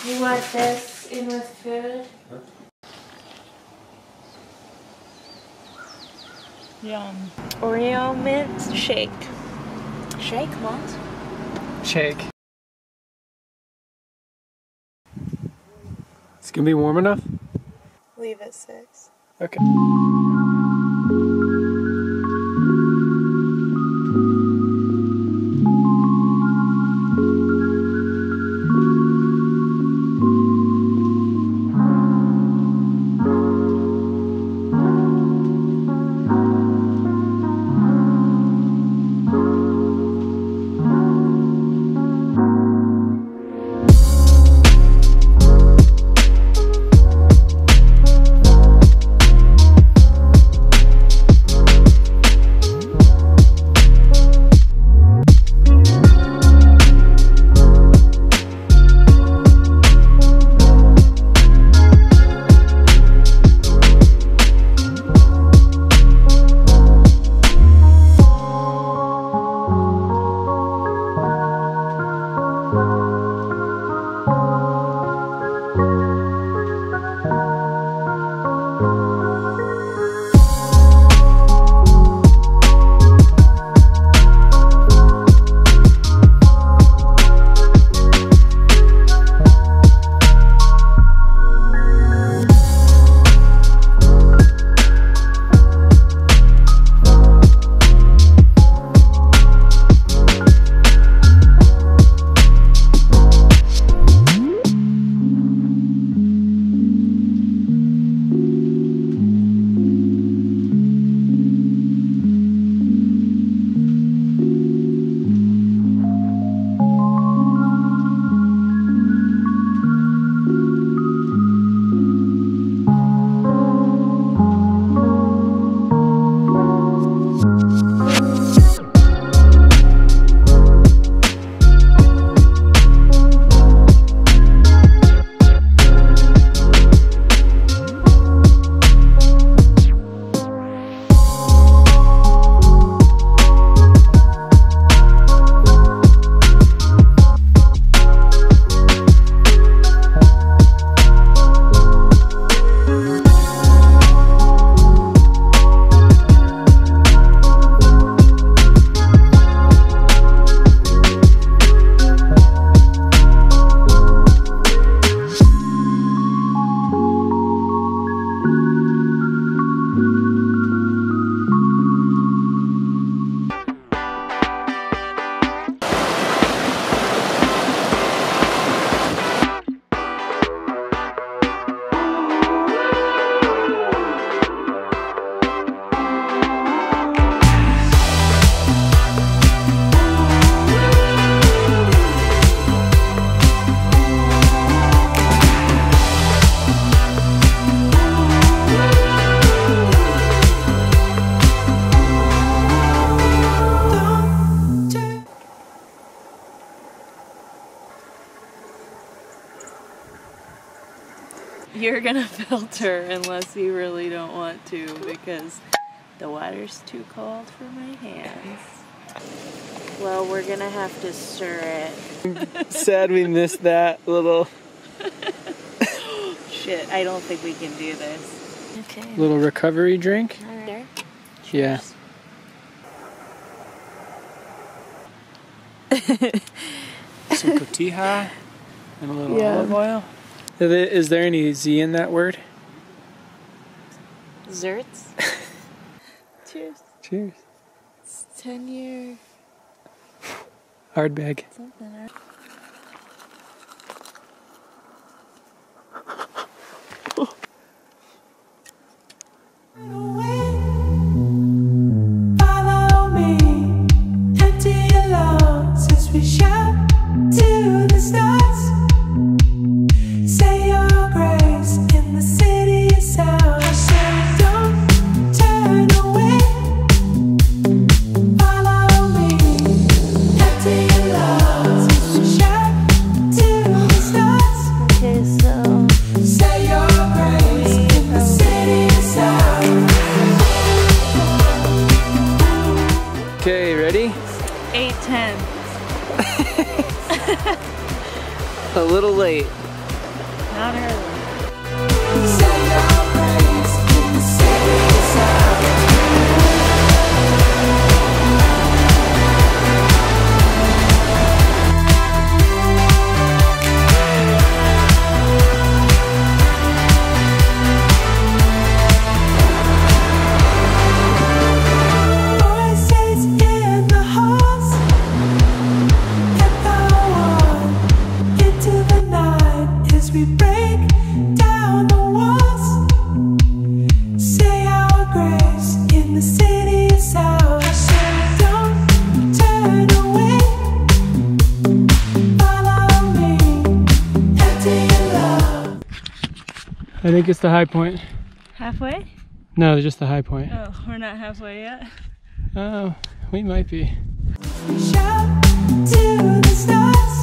You want this in with food? Yum. Oreo mint shake. Shake what? Shake. It's gonna be warm enough? Leave it 6. Okay. You're gonna filter unless you really don't want to because the water's too cold for my hands. Well, we're gonna have to stir it. Sad we missed that little Shit, I don't think we can do this. Okay. little recovery drink. All right. There. Yeah. Some cotija and a little olive oil. Is there any Z in that word? Zerts. Cheers. Cheers. It's 10-year Hard bag. something. Follow me into your lungs as we shout to the stars. Say your grace in the city of sound. I say don't turn away. Follow me into your lungs as we shout to the stars. Okay, so Say your grace in the city of sound. Okay, ready? 8:10. A little late. Not early. I think it's the high point. Halfway? No, just the high point. Oh, we're not halfway yet. Oh, we might be. Shout to the stars.